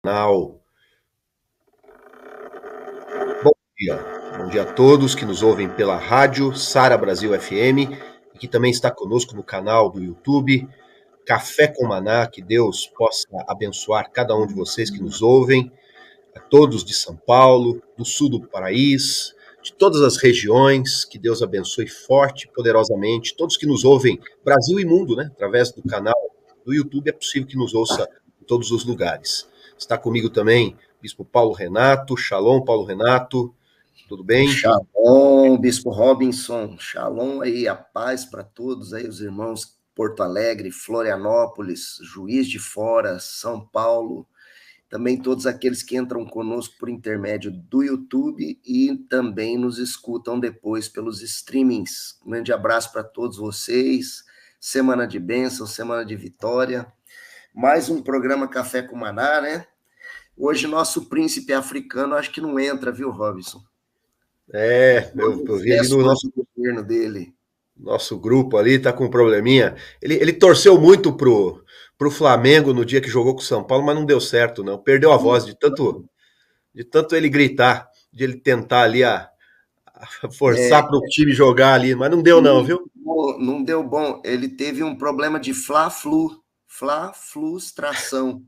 Canal. Bom dia. Bom dia a todos que nos ouvem pela rádio Sara Brasil FM e que também está conosco no canal do YouTube Café com Maná. Que Deus possa abençoar cada um de vocês que nos ouvem, a todos de São Paulo, do sul do país, de todas as regiões. Que Deus abençoe forte e poderosamente todos que nos ouvem, Brasil e mundo, né? Através do canal do YouTube é possível que nos ouça em todos os lugares. Está comigo também Bispo Paulo Renato. Shalom, Paulo Renato. Tudo bem? Shalom, Bispo Robinson. Shalom aí, a paz para todos aí, os irmãos Porto Alegre, Florianópolis, Juiz de Fora, São Paulo, também todos aqueles que entram conosco por intermédio do YouTube e também nos escutam depois pelos streamings. Um grande abraço para todos vocês. Semana de bênção, semana de vitória. Mais um programa Café com Maná, né? Hoje nosso príncipe africano acho que não entra, viu, Robinson? Eu vi ali no nosso governo dele. Nosso grupo ali, tá com um probleminha. Ele torceu muito pro Flamengo no dia que jogou com o São Paulo, mas não deu certo, não. Perdeu a voz de tanto ele gritar, de ele tentar ali forçar pro time jogar ali, mas não deu não, viu? Não deu bom. Ele teve um problema de fla-frustração.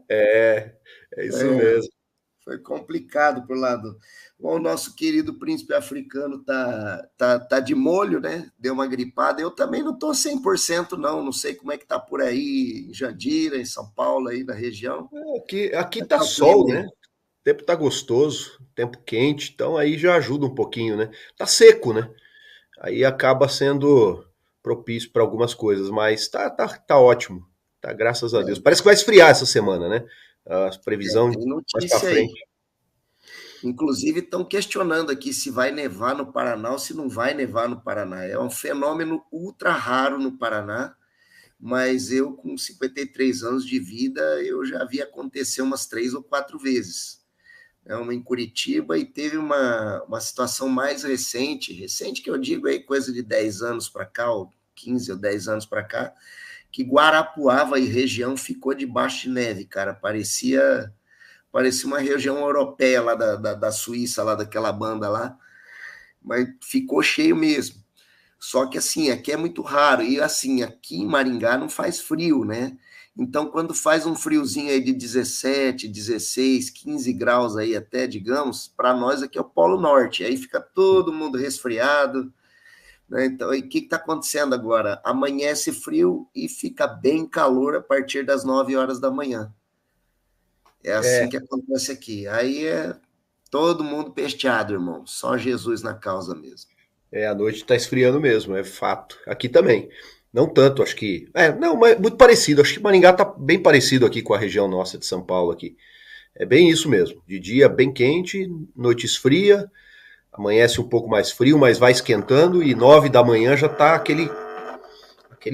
É isso mesmo. Foi complicado pro lado. Bom, o nosso querido príncipe africano tá de molho, né? Deu uma gripada. Eu também não tô 100% não sei como é que tá por aí em Jandira, em São Paulo, aí na região. Aqui tá sol, né? O tempo tá gostoso, tempo quente, então aí já ajuda um pouquinho, né? Tá seco, né? Aí acaba sendo propício para algumas coisas, mas tá ótimo. Tá, graças a Deus. Parece que vai esfriar essa semana, né? A previsão tem mais para notícia frente. aí. Inclusive, estão questionando aqui se vai nevar no Paraná ou se não vai nevar no Paraná. É um fenômeno ultra raro no Paraná, mas eu, com 53 anos de vida, eu já vi acontecer umas 3 ou 4 vezes. Uma em Curitiba e teve uma situação mais recente que eu digo aí, coisa de 10 anos para cá, ou 15 ou 10 anos para cá, que Guarapuava e região ficou debaixo de neve, cara. Parecia uma região europeia lá da Suíça, lá daquela banda lá, mas ficou cheio mesmo. Só que assim, aqui é muito raro, e assim, aqui em Maringá não faz frio, né? Então, quando faz um friozinho aí de 17, 16, 15 graus aí até, digamos, para nós aqui é o Polo Norte, aí fica todo mundo resfriado, né? Então, e o que está acontecendo agora? Amanhece frio e fica bem calor a partir das 9 horas da manhã. É assim que acontece aqui. Aí é todo mundo pesteado, irmão. Só Jesus na causa mesmo. A noite tá esfriando mesmo, é fato. Aqui também. Não tanto, acho que. Não, mas muito parecido. Acho que Maringá tá bem parecido aqui com a região nossa de São Paulo aqui. É bem isso mesmo. De dia bem quente, noite esfria, amanhece um pouco mais frio, mas vai esquentando e 9 da manhã já tá aquele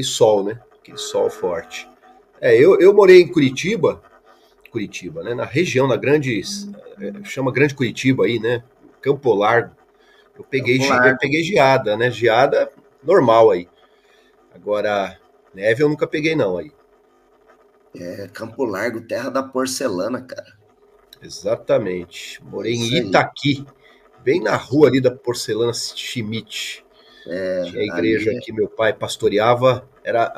sol, né? Aquele sol forte. Eu morei em Curitiba, né? Na região, chama Grande Curitiba aí, né? Campo Largo. Eu peguei geada, né? Geada normal aí. Agora, neve eu nunca peguei não aí. Campo Largo, terra da porcelana, cara. Exatamente. Morei em Isso aí. Itaqui, bem na rua ali da Porcelana Schmidt. Tinha a igreja Ali que meu pai pastoreava, era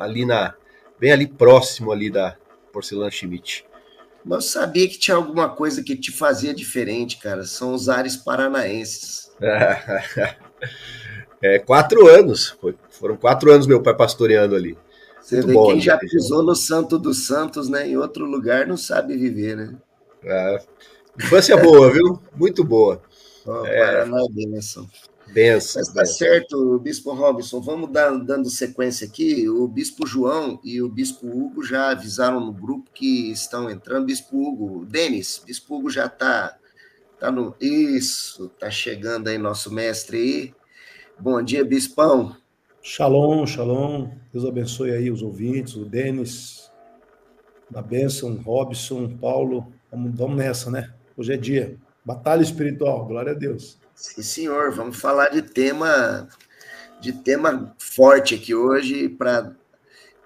bem ali próximo ali da Porcelana Schmidt. Mas eu sabia que tinha alguma coisa que te fazia diferente, cara. São os ares paranaenses. 4 anos. Foram 4 anos meu pai pastoreando ali. Você Muito vê, bom quem ali a já região. pisou no Santo dos Santos, né, em outro lugar, não sabe viver, né? Infância boa, viu? Muito boa. Paraná é bênção. Benção, Mas tá benção. certo, Bispo Robinson, vamos dando sequência aqui. O Bispo João e o Bispo Hugo já avisaram no grupo que estão entrando. Bispo Hugo, Denis, Bispo Hugo já tá no... Isso, tá chegando aí nosso mestre aí. Bom dia, Bispão. Shalom, shalom. Deus abençoe aí os ouvintes, o Denis, da bênção, Robson, Paulo. Vamos nessa, né? Hoje é dia. Batalha espiritual, glória a Deus. Sim, senhor. Vamos falar de tema forte aqui hoje para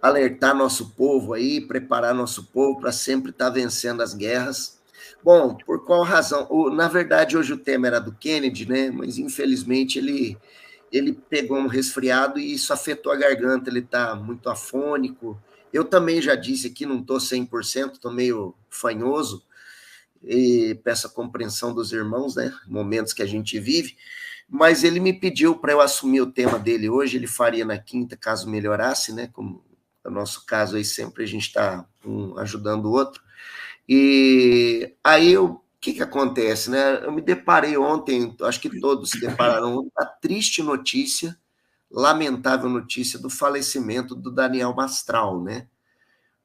alertar nosso povo aí, preparar nosso povo para sempre estar vencendo as guerras. Bom, por qual razão? Na verdade, hoje o tema era do Kennedy, né? Mas infelizmente ele pegou um resfriado e isso afetou a garganta, ele está muito afônico. Eu também já disse aqui, não estou 100%, estou meio fanhoso, e peço a compreensão dos irmãos, né? Momentos que a gente vive, mas ele me pediu para eu assumir o tema dele hoje, ele faria na quinta, caso melhorasse, né? Como no nosso caso aí sempre a gente está um ajudando o outro. E aí o que acontece, né? Eu me deparei ontem, acho que todos se depararam ontem, a triste notícia, lamentável notícia do falecimento do Daniel Mastral, né?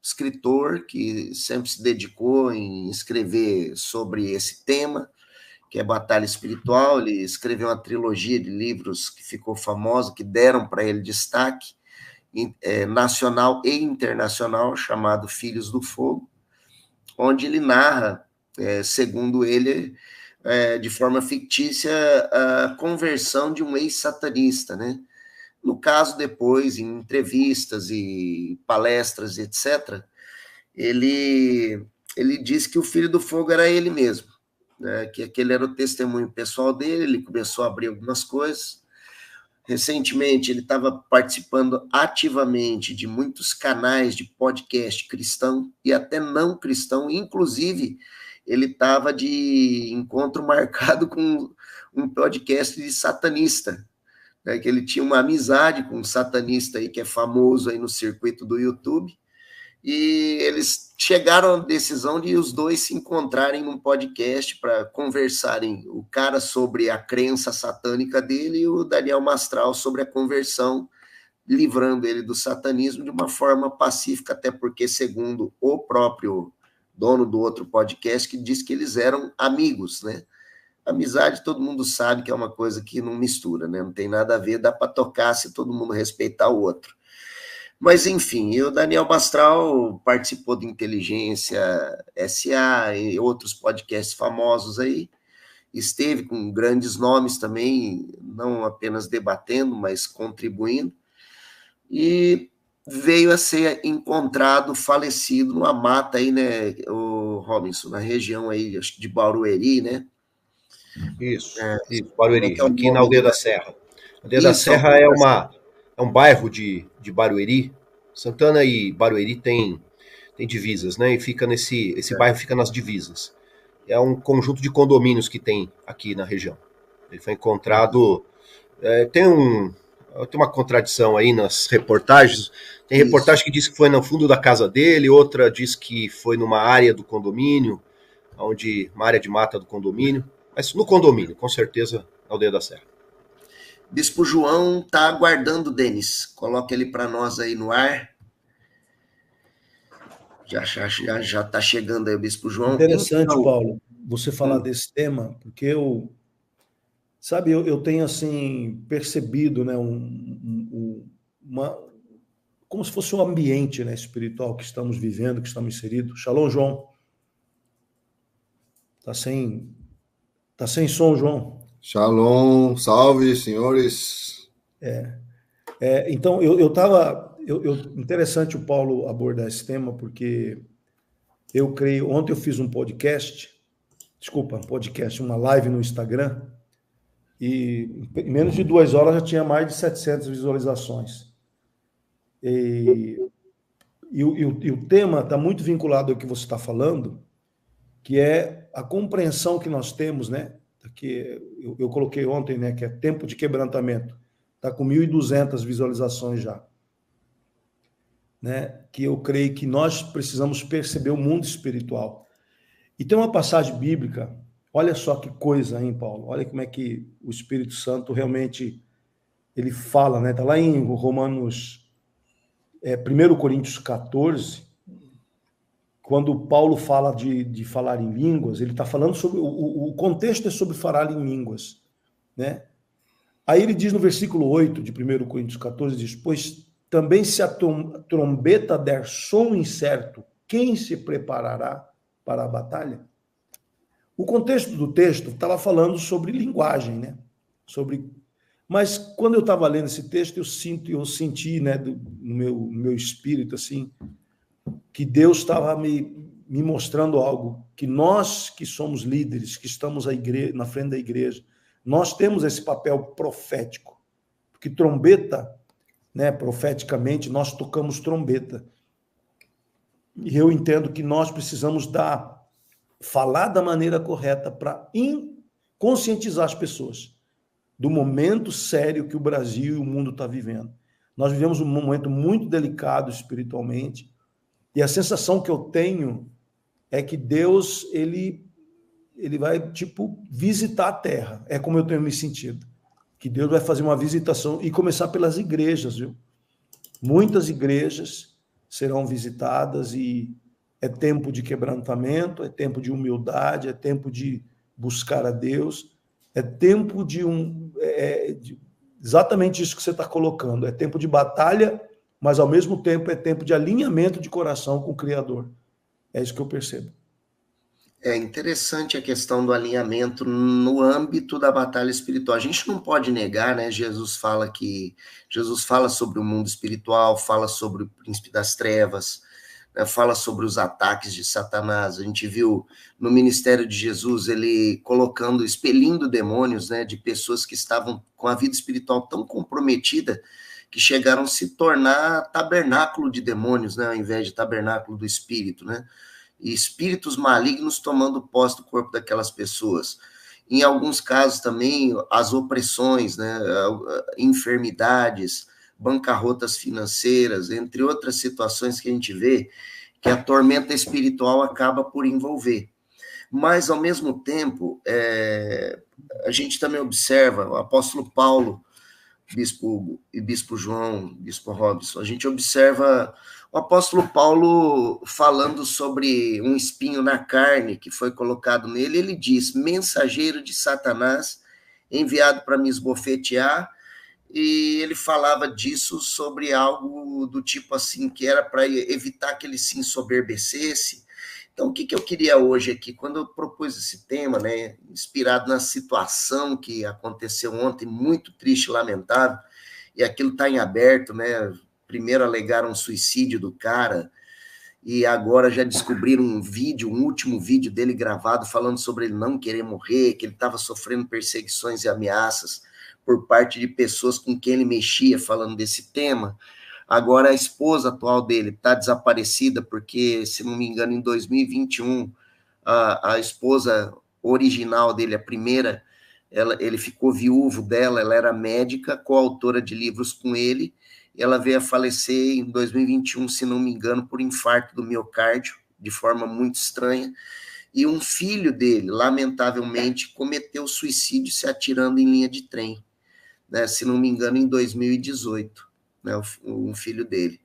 Escritor que sempre se dedicou em escrever sobre esse tema, que é batalha espiritual. Ele escreveu uma trilogia de livros que ficou famosa, que deram para ele destaque nacional e internacional, chamado Filhos do Fogo, onde ele narra, segundo ele, de forma fictícia, a conversão de um ex-satanista, né? No caso, depois, em entrevistas e palestras, etc., ele disse que o Filho do Fogo era ele mesmo, né? Que aquele era o testemunho pessoal dele, ele começou a abrir algumas coisas. Recentemente, ele estava participando ativamente de muitos canais de podcast cristão e até não cristão, inclusive ele estava de encontro marcado com um podcast de satanista, né, que ele tinha uma amizade com um satanista aí que é famoso aí no circuito do YouTube, e eles chegaram à decisão de os dois se encontrarem num podcast para conversarem, o cara sobre a crença satânica dele e o Daniel Mastral sobre a conversão, livrando ele do satanismo de uma forma pacífica, até porque, segundo o próprio dono do outro podcast, que diz que eles eram amigos, né? Amizade, todo mundo sabe que é uma coisa que não mistura, né? Não tem nada a ver, dá para tocar se todo mundo respeitar o outro. Mas, enfim, o Daniel Mastral participou do Inteligência SA e outros podcasts famosos aí, esteve com grandes nomes também, não apenas debatendo, mas contribuindo, e veio a ser encontrado falecido numa mata aí, né, o Robinson, na região aí, acho que de Barueri, né? Isso, Barueri, É aqui na Aldeia da Serra. A Aldeia da Isso, Serra é um bairro de Barueri. Santana e Barueri tem divisas, né? E fica esse bairro fica nas divisas. É um conjunto de condomínios que tem aqui na região. Ele foi encontrado. Tem uma contradição aí nas reportagens. Tem reportagem que diz que foi no fundo da casa dele, outra diz que foi numa área do condomínio, uma área de mata do condomínio. Mas no condomínio, com certeza, na Aldeia da Serra. Bispo João está aguardando, Denis. Coloca ele para nós aí no ar. Já está chegando aí o Bispo João. Interessante, então, Paulo, você falar desse tema, porque eu tenho assim percebido, né, como se fosse um ambiente, né, espiritual que estamos vivendo, que estamos inseridos. Shalom, João. Tá sem som, João. Shalom, salve, senhores. Então, interessante o Paulo abordar esse tema, porque eu creio, ontem eu fiz uma live no Instagram, e em menos de 2 horas já tinha mais de 700 visualizações. E o tema está muito vinculado ao que você está falando, que é a compreensão que nós temos, né? Que eu coloquei ontem, né? Que é tempo de quebrantamento. Está com 1.200 visualizações já. Né? Que eu creio que nós precisamos perceber o mundo espiritual. E tem uma passagem bíblica, olha só que coisa, hein, Paulo? Olha como é que o Espírito Santo realmente ele fala, né? Está lá em Romanos, 1 Coríntios 14, quando Paulo fala de falar em línguas, ele está falando sobre... O contexto é sobre falar em línguas, né? Aí ele diz no versículo 8 de 1 Coríntios 14, diz, pois também se a trombeta der som incerto, quem se preparará para a batalha? O contexto do texto estava falando sobre linguagem, né? Sobre Mas quando eu estava lendo esse texto, eu senti, né, no meu espírito, assim, que Deus estava me mostrando algo, que nós que somos líderes, que estamos na frente da igreja, nós temos esse papel profético, porque trombeta, né, profeticamente, nós tocamos trombeta. E eu entendo que nós precisamos falar da maneira correta para conscientizar as pessoas do momento sério que o Brasil e o mundo está vivendo. Nós vivemos um momento muito delicado espiritualmente, e a sensação que eu tenho é que Deus, ele vai, tipo, visitar a terra. É como eu tenho me sentido. Que Deus vai fazer uma visitação e começar pelas igrejas, viu? Muitas igrejas serão visitadas e é tempo de quebrantamento, é tempo de humildade, é tempo de buscar a Deus, é tempo de exatamente isso que você está colocando, é tempo de batalha, mas ao mesmo tempo é tempo de alinhamento de coração com o Criador. É isso que eu percebo. É interessante a questão do alinhamento no âmbito da batalha espiritual. A gente não pode negar, né? Jesus fala sobre o mundo espiritual, fala sobre o príncipe das trevas, né? Fala sobre os ataques de Satanás. A gente viu no ministério de Jesus ele expelindo demônios, né? De pessoas que estavam com a vida espiritual tão comprometida que chegaram a se tornar tabernáculo de demônios, né? Ao invés de tabernáculo do espírito, né? E espíritos malignos tomando posse do corpo daquelas pessoas. Em alguns casos também, as opressões, né, enfermidades, bancarrotas financeiras, entre outras situações que a gente vê que a tormenta espiritual acaba por envolver. Mas, ao mesmo tempo, a gente também observa, o apóstolo Paulo, Bispo Hugo e Bispo João, Bispo Robson, a gente observa o apóstolo Paulo falando sobre um espinho na carne que foi colocado nele. Ele diz: mensageiro de Satanás, enviado para me esbofetear, e ele falava disso sobre algo do tipo assim, que era para evitar que ele se ensoberbecesse. Então, o que eu queria hoje aqui, quando eu propus esse tema, né, inspirado na situação que aconteceu ontem, muito triste e lamentável, e aquilo está em aberto, né? Primeiro alegaram um suicídio do cara, e agora já descobriram um último vídeo dele gravado, falando sobre ele não querer morrer, que ele estava sofrendo perseguições e ameaças por parte de pessoas com quem ele mexia, falando desse tema. Agora a esposa atual dele está desaparecida, porque, se não me engano, em 2021, a esposa original dele, a primeira, ele ficou viúvo dela, ela era médica, coautora de livros com ele, e ela veio a falecer em 2021, se não me engano, por infarto do miocárdio, de forma muito estranha, e um filho dele, lamentavelmente, cometeu suicídio se atirando em linha de trem, né, se não me engano, em 2018, né, um filho dele.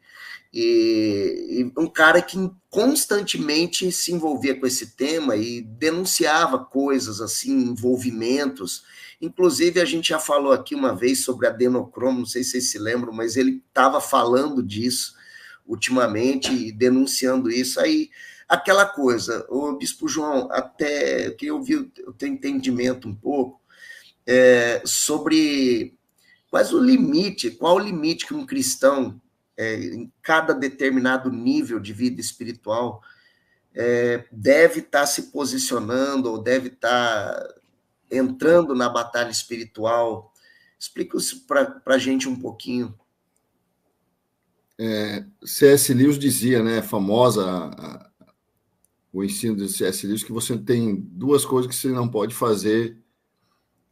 E um cara que constantemente se envolvia com esse tema e denunciava coisas assim, envolvimentos. Inclusive, a gente já falou aqui uma vez sobre adenocromo, não sei se vocês se lembram, mas ele estava falando disso ultimamente e denunciando isso. Aí, aquela coisa, o Bispo João, até que eu tenho entendimento um pouco sobre qual o limite que um cristão, em cada determinado nível de vida espiritual, deve estar se posicionando ou deve estar entrando na batalha espiritual. Explica isso para a gente um pouquinho. C.S. Lewis dizia, né, famosa o ensino de C.S. Lewis, que você tem duas coisas que você não pode fazer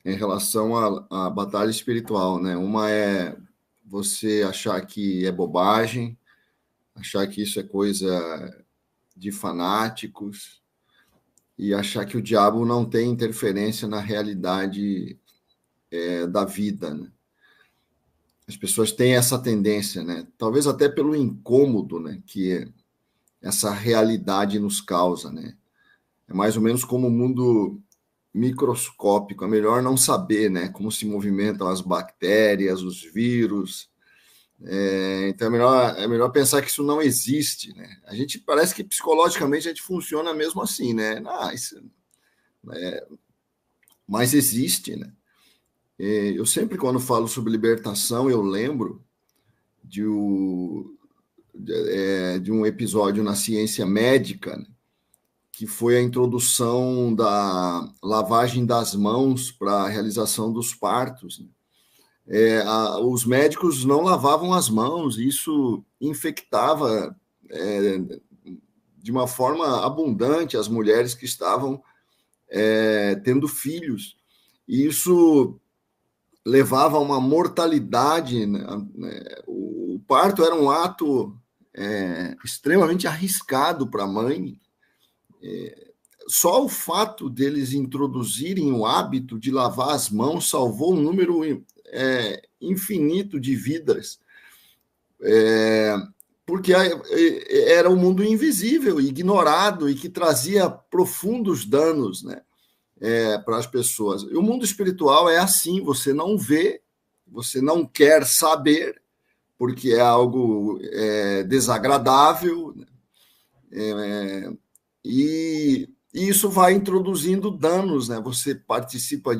em relação à batalha espiritual, né? Uma é você achar que é bobagem, achar que isso é coisa de fanáticos e achar que o diabo não tem interferência na realidade da vida, né? As pessoas têm essa tendência, né? Talvez até pelo incômodo, né, que essa realidade nos causa, né? É mais ou menos como o mundo microscópico, é melhor não saber, né, como se movimentam as bactérias, os vírus. Então é melhor pensar que isso não existe, né? A gente parece que psicologicamente a gente funciona mesmo assim, né? Mas existe, né? Eu sempre, quando falo sobre libertação, eu lembro de um episódio na ciência médica, né, que foi a introdução da lavagem das mãos para a realização dos partos, né? Os médicos não lavavam as mãos, isso infectava de uma forma abundante as mulheres que estavam tendo filhos. E isso levava a uma mortalidade, né? O parto era um ato extremamente arriscado para a mãe. Só o fato deles introduzirem o hábito de lavar as mãos salvou um número infinito de vidas, porque era um mundo invisível, ignorado e que trazia profundos danos, né, para as pessoas. E o mundo espiritual é assim: você não vê, você não quer saber, porque é algo desagradável, né? E isso vai introduzindo danos, né? Você participa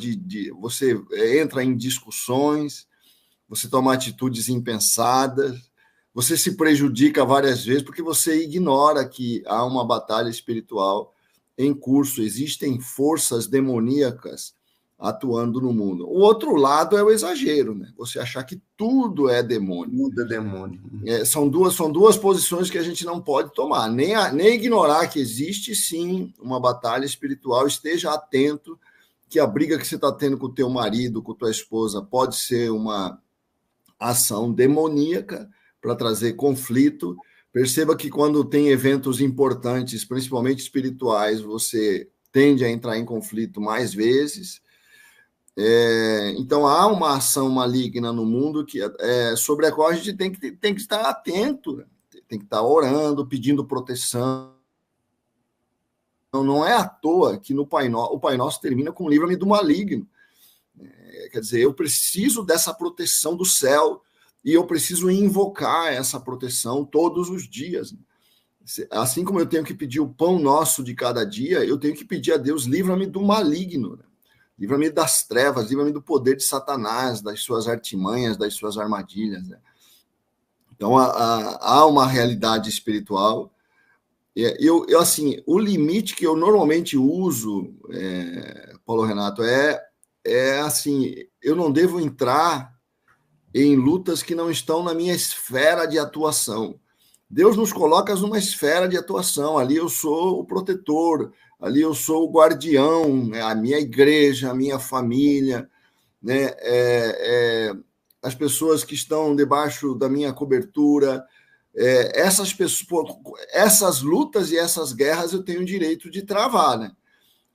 você entra em discussões, você toma atitudes impensadas, você se prejudica várias vezes porque você ignora que há uma batalha espiritual em curso, existem forças demoníacas atuando no mundo. O outro lado é o exagero, né? Você achar que tudo é demônio. Tudo é demônio. São duas posições que a gente não pode tomar. Nem ignorar que existe, sim, uma batalha espiritual. Esteja atento que a briga que você está tendo com o teu marido, com a tua esposa, pode ser uma ação demoníaca para trazer conflito. Perceba que quando tem eventos importantes, principalmente espirituais, você tende a entrar em conflito mais vezes. Então há uma ação maligna no mundo sobre a qual a gente tem que estar atento, né? Tem que estar orando, pedindo proteção. Não é à toa que o Pai Nosso termina com livra-me do maligno. Quer dizer, eu preciso dessa proteção do céu e eu preciso invocar essa proteção todos os dias. Assim como eu tenho que pedir o pão nosso de cada dia, eu tenho que pedir a Deus: livra-me do maligno, né? Livra-me das trevas, livra-me do poder de Satanás, das suas artimanhas, das suas armadilhas, né? Então, há uma realidade espiritual. Assim, o limite que eu normalmente uso, Paulo Renato, assim, eu não devo entrar em lutas que não estão na minha esfera de atuação. Deus nos coloca numa esfera de atuação. Ali eu sou o protetor, ali eu sou o guardião, né? A minha igreja, a minha família, né? As pessoas que estão debaixo da minha cobertura, essas lutas e essas guerras eu tenho o direito de travar, né?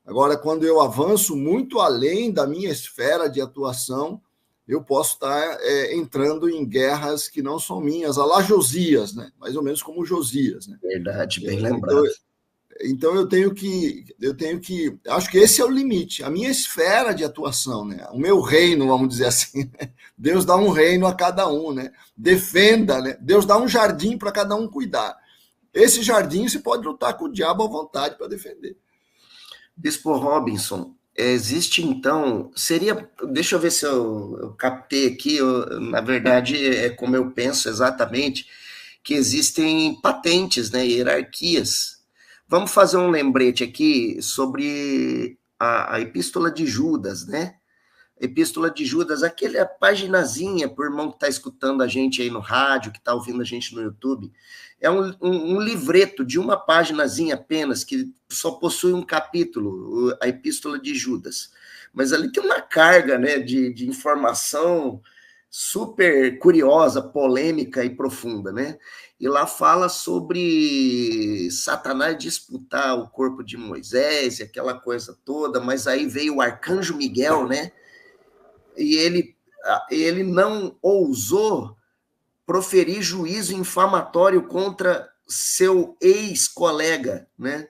Agora, quando eu avanço muito além da minha esfera de atuação, eu posso estar entrando em guerras que não são minhas, a lá Josias, né? Mais ou menos como Josias, né? Verdade, bem lembrado. Então eu tenho que, acho que esse é o limite, a minha esfera de atuação, né? O meu reino, vamos dizer assim, né? Deus dá um reino a cada um, né? Defenda, né? Deus dá um jardim para cada um cuidar. Esse jardim você pode lutar com o diabo à vontade para defender. Bispo Robinson, existe então, deixa eu ver se eu captei aqui, na verdade é como eu penso exatamente, que existem patentes, né, hierarquias. Vamos fazer um lembrete aqui sobre a Epístola de Judas, né? Epístola de Judas, aquela paginazinha, por irmão que está escutando a gente aí no rádio, que está ouvindo a gente no YouTube, é um livreto de uma paginazinha apenas, que só possui um capítulo, a Epístola de Judas. Mas ali tem uma carga, né, de informação super curiosa, polêmica e profunda, né? E lá fala sobre Satanás disputar o corpo de Moisés e aquela coisa toda, mas aí veio o arcanjo Miguel, né? E ele não ousou proferir juízo infamatório contra seu ex-colega, né?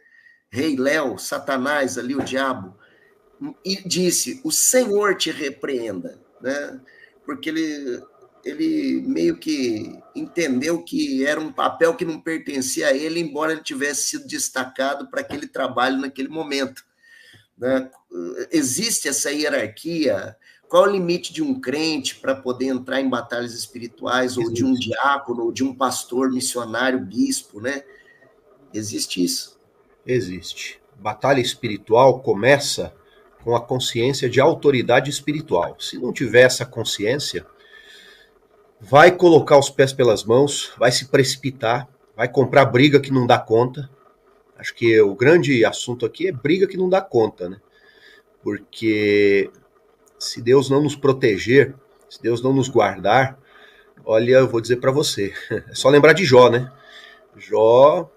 Rei Léo, Satanás, ali o diabo, e disse: o Senhor te repreenda, né? Porque ele meio que entendeu que era um papel que não pertencia a ele, embora ele tivesse sido destacado para aquele trabalho naquele momento, né? Existe essa hierarquia. Qual é o limite de um crente para poder entrar em batalhas espirituais, ou de um diácono, ou de um pastor, missionário, bispo, né? Existe isso. Existe. Batalha espiritual começa com a consciência de autoridade espiritual. Se não tiver essa consciência, vai colocar os pés pelas mãos, vai se precipitar, vai comprar briga que não dá conta. Acho que o grande assunto aqui é briga que não dá conta, né? Porque se Deus não nos proteger, se Deus não nos guardar, olha, eu vou dizer para você, é só lembrar de Jó, né? Jó,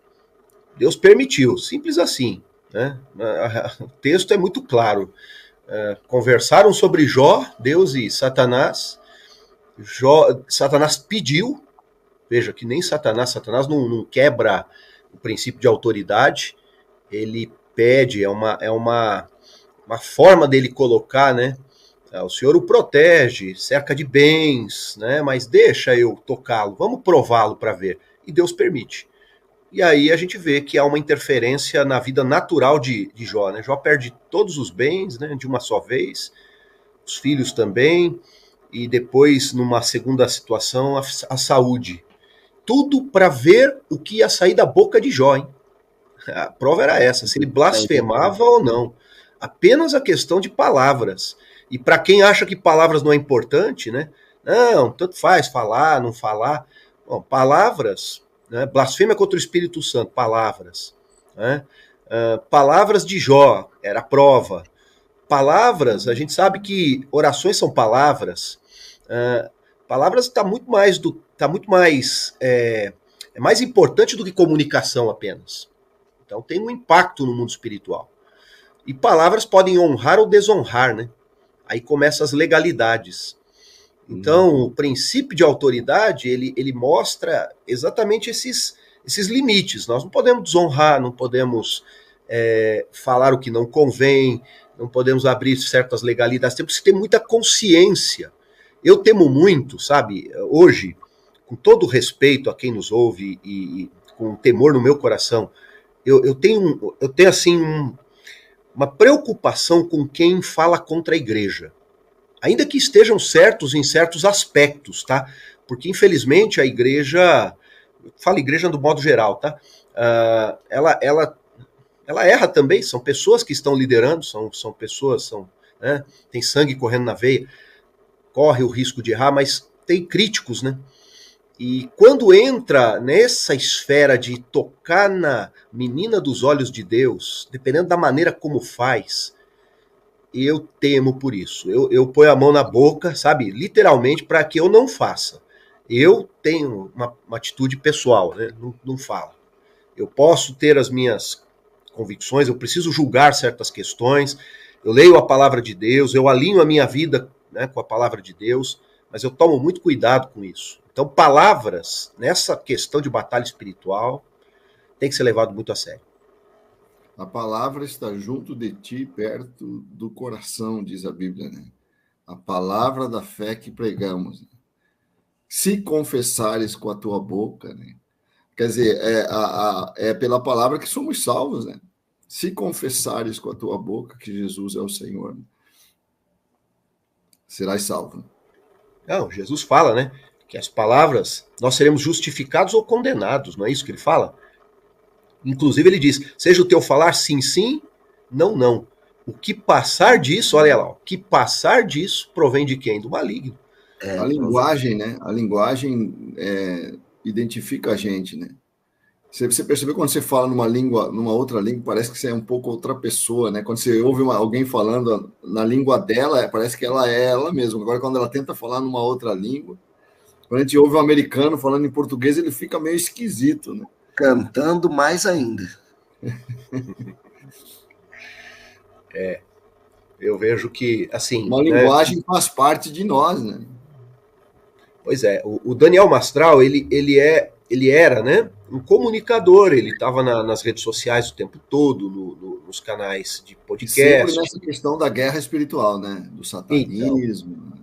Deus permitiu, simples assim, né? O texto é muito claro. Conversaram sobre Jó, Deus e Satanás. Satanás pediu, veja que nem Satanás não quebra o princípio de autoridade, ele pede, é uma forma dele colocar, né? O Senhor o protege, cerca de bens, né? Mas deixa eu tocá-lo, vamos prová-lo para ver. E Deus permite. E aí a gente vê que há uma interferência na vida natural de Jó, né? Jó perde todos os bens, né, de uma só vez, os filhos também, e depois, numa segunda situação, a saúde. Tudo para ver o que ia sair da boca de Jó, hein? A prova era essa, se ele blasfemava ou não. Apenas a questão de palavras. E para quem acha que palavras não é importante, né? Não, tanto faz falar, não falar. Bom, palavras, né? Blasfêmia contra o Espírito Santo, palavras. Né? Palavras de Jó, era prova. Palavras, a gente sabe que orações são palavras. Palavras está muito mais é mais importante do que comunicação apenas. Então tem um impacto no mundo espiritual. E palavras podem honrar ou desonrar, né? Aí começam as legalidades. Então, o princípio de autoridade, ele mostra exatamente esses limites. Nós não podemos desonrar, não podemos falar o que não convém, não podemos abrir certas legalidades. Temos que ter muita consciência. Eu temo muito, sabe, hoje, com todo respeito a quem nos ouve e com temor no meu coração, eu tenho assim, uma preocupação com quem fala contra a igreja. Ainda que estejam certos em certos aspectos, tá? Porque, infelizmente, a igreja, fala igreja do modo geral, tá? Ela erra também, são pessoas que estão liderando, são pessoas, né? Tem sangue correndo na veia, corre o risco de errar, mas tem críticos, né? E quando entra nessa esfera de tocar na menina dos olhos de Deus, dependendo da maneira como faz, eu temo por isso. Eu ponho a mão na boca, sabe, literalmente, para que eu não faça. Eu tenho uma atitude pessoal, né? Não falo. Eu posso ter as minhas convicções, eu preciso julgar certas questões, eu leio a palavra de Deus, eu alinho a minha vida, né, com a palavra de Deus, mas eu tomo muito cuidado com isso. Então, palavras, nessa questão de batalha espiritual, tem que ser levado muito a sério. A palavra está junto de ti, perto do coração, diz a Bíblia, né? A palavra da fé que pregamos. Se confessares com a tua boca, né? Quer dizer, é pela palavra que somos salvos, né? Se confessares com a tua boca que Jesus é o Senhor, né? Serás salvo. Não, Jesus fala, né? Que as palavras, nós seremos justificados ou condenados, não é isso que ele fala? Inclusive ele diz, seja o teu falar sim, sim, não, não. O que passar disso, olha lá, o que passar disso provém de quem? Do maligno. A linguagem, né? A linguagem identifica a gente, né? Você percebeu quando você fala numa outra língua, parece que você é um pouco outra pessoa, né? Quando você ouve alguém falando na língua dela, parece que ela é ela mesma. Agora, quando ela tenta falar numa outra língua, quando a gente ouve um americano falando em português, ele fica meio esquisito, né? Cantando mais ainda. Eu vejo que, assim... Uma linguagem faz parte de nós, né? Pois é, o Daniel Mastral, ele era, né, um comunicador, ele estava nas redes sociais o tempo todo, nos canais de podcast. Sempre nessa questão da guerra espiritual, né? Do satanismo. Então,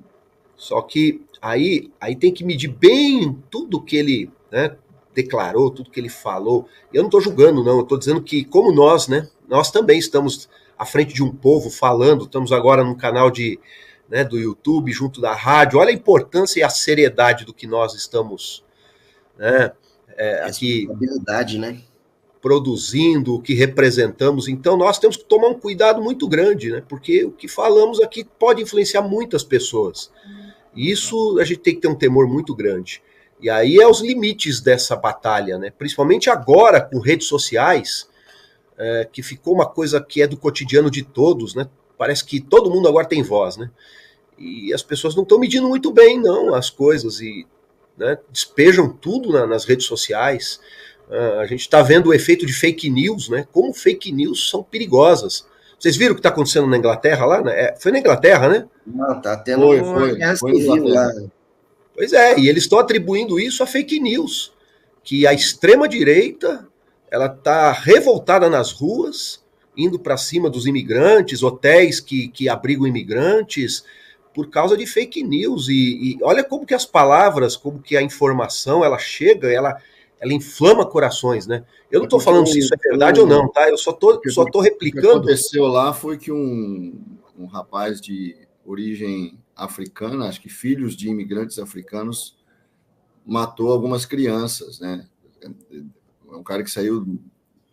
só que aí tem que medir bem tudo que ele, né, declarou, tudo que ele falou. Eu não estou julgando, não, eu estou dizendo que, como nós, né, nós também estamos à frente de um povo falando, estamos agora num canal de né, do YouTube, junto da rádio. Olha a importância e a seriedade do que nós estamos, né, aqui responsabilidade, né? produzindo, o que representamos. Então nós temos que tomar um cuidado muito grande, né, porque o que falamos aqui pode influenciar muitas pessoas. E isso a gente tem que ter um temor muito grande. E aí é os limites dessa batalha, né, principalmente agora com redes sociais, que ficou uma coisa que é do cotidiano de todos, né? Parece que todo mundo agora tem voz, né? E as pessoas não estão medindo muito bem, não, as coisas, e, né, despejam tudo nas redes sociais. A gente está vendo o efeito de fake news, né? Como fake news são perigosas. Vocês viram o que está acontecendo na Inglaterra lá? Né? Foi na Inglaterra, né? Não, tá tendo uma guerra civil lá. Pois é, e eles estão atribuindo isso a fake news, que a extrema-direita ela está revoltada nas ruas, indo para cima dos imigrantes, hotéis que abrigam imigrantes, por causa de fake news. E olha como que as palavras, como que a informação, ela chega, ela inflama corações, né? Eu não estou falando se isso é verdade ou não, tá? Eu só tô replicando. O que aconteceu lá foi que um rapaz de origem africana, acho que filhos de imigrantes africanos, matou algumas crianças, né? É um cara que saiu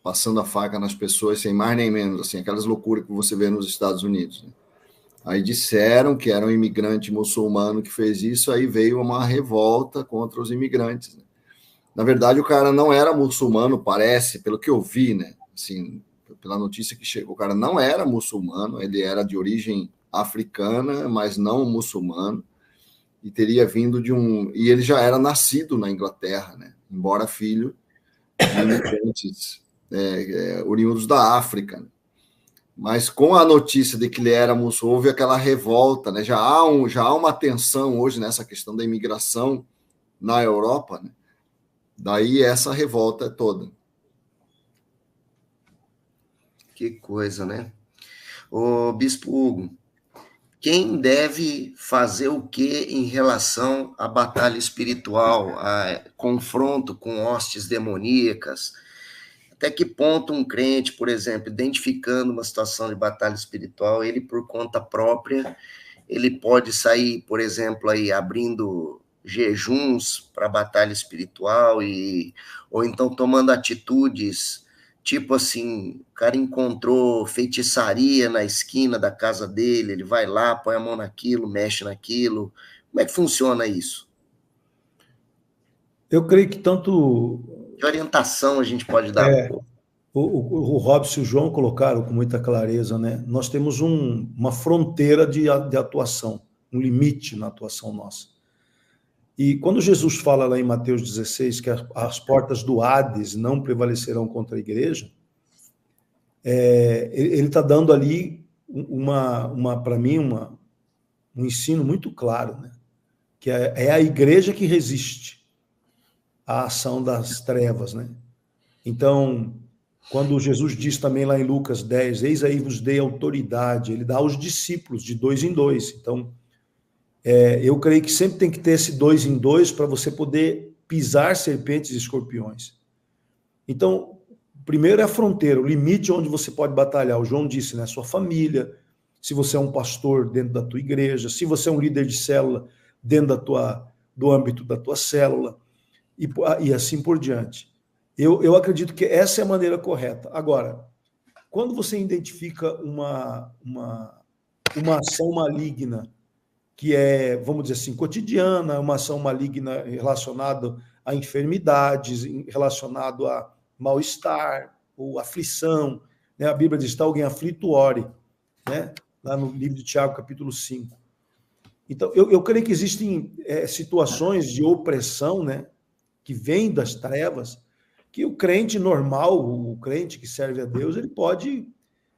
passando a faca nas pessoas sem mais nem menos, assim, aquelas loucuras que você vê nos Estados Unidos, né? Aí disseram que era um imigrante muçulmano que fez isso, aí veio uma revolta contra os imigrantes, né? Na verdade, o cara não era muçulmano, parece, pelo que eu vi, né? Assim, pela notícia que chegou, o cara não era muçulmano, ele era de origem africana, mas não muçulmano, e teria vindo e ele já era nascido na Inglaterra, né? Embora filho de imigrantes oriundos da África, né? Mas com a notícia de que ele era muçulmano, houve aquela revolta, né? Já há uma tensão hoje nessa questão da imigração na Europa, né? Daí essa revolta toda. Que coisa, né? Ô, Bispo Hugo, quem deve fazer o que em relação à batalha espiritual, a confronto com hostes demoníacas? Até que ponto um crente, por exemplo, identificando uma situação de batalha espiritual, ele por conta própria, ele pode sair, por exemplo, aí abrindo jejuns para batalha espiritual ou então tomando atitudes, tipo assim, o cara encontrou feitiçaria na esquina da casa dele, ele vai lá, põe a mão naquilo, mexe naquilo. Como é que funciona isso? Eu creio que tanto... Que orientação a gente pode dar para o povo? O Robson e o João colocaram com muita clareza, né? Nós temos uma fronteira de atuação, um limite na atuação nossa. E quando Jesus fala lá em Mateus 16 que as portas do Hades não prevalecerão contra a igreja, ele está dando ali para mim, um ensino muito claro, né? Que é a igreja que resiste à ação das trevas, né? Então, quando Jesus diz também lá em Lucas 10, eis aí vos dei autoridade, ele dá aos discípulos de 2 em 2. Então, eu creio que sempre tem que ter esse 2 em 2 para você poder pisar serpentes e escorpiões. Então, primeiro é a fronteira, o limite onde você pode batalhar. O João disse, né? Sua família, se você é um pastor dentro da tua igreja, se você é um líder de célula dentro do âmbito da tua célula, e assim por diante. Eu acredito que essa é a maneira correta. Agora, quando você identifica uma ação maligna, que é, vamos dizer assim, cotidiana, uma ação maligna relacionada a enfermidades, relacionado a mal-estar ou aflição, né? A Bíblia diz, está alguém aflito, ore, né? Lá no livro de Tiago, capítulo 5. Então, eu creio que existem situações de opressão, né? Que vêm das trevas, que o crente normal, o crente que serve a Deus, ele pode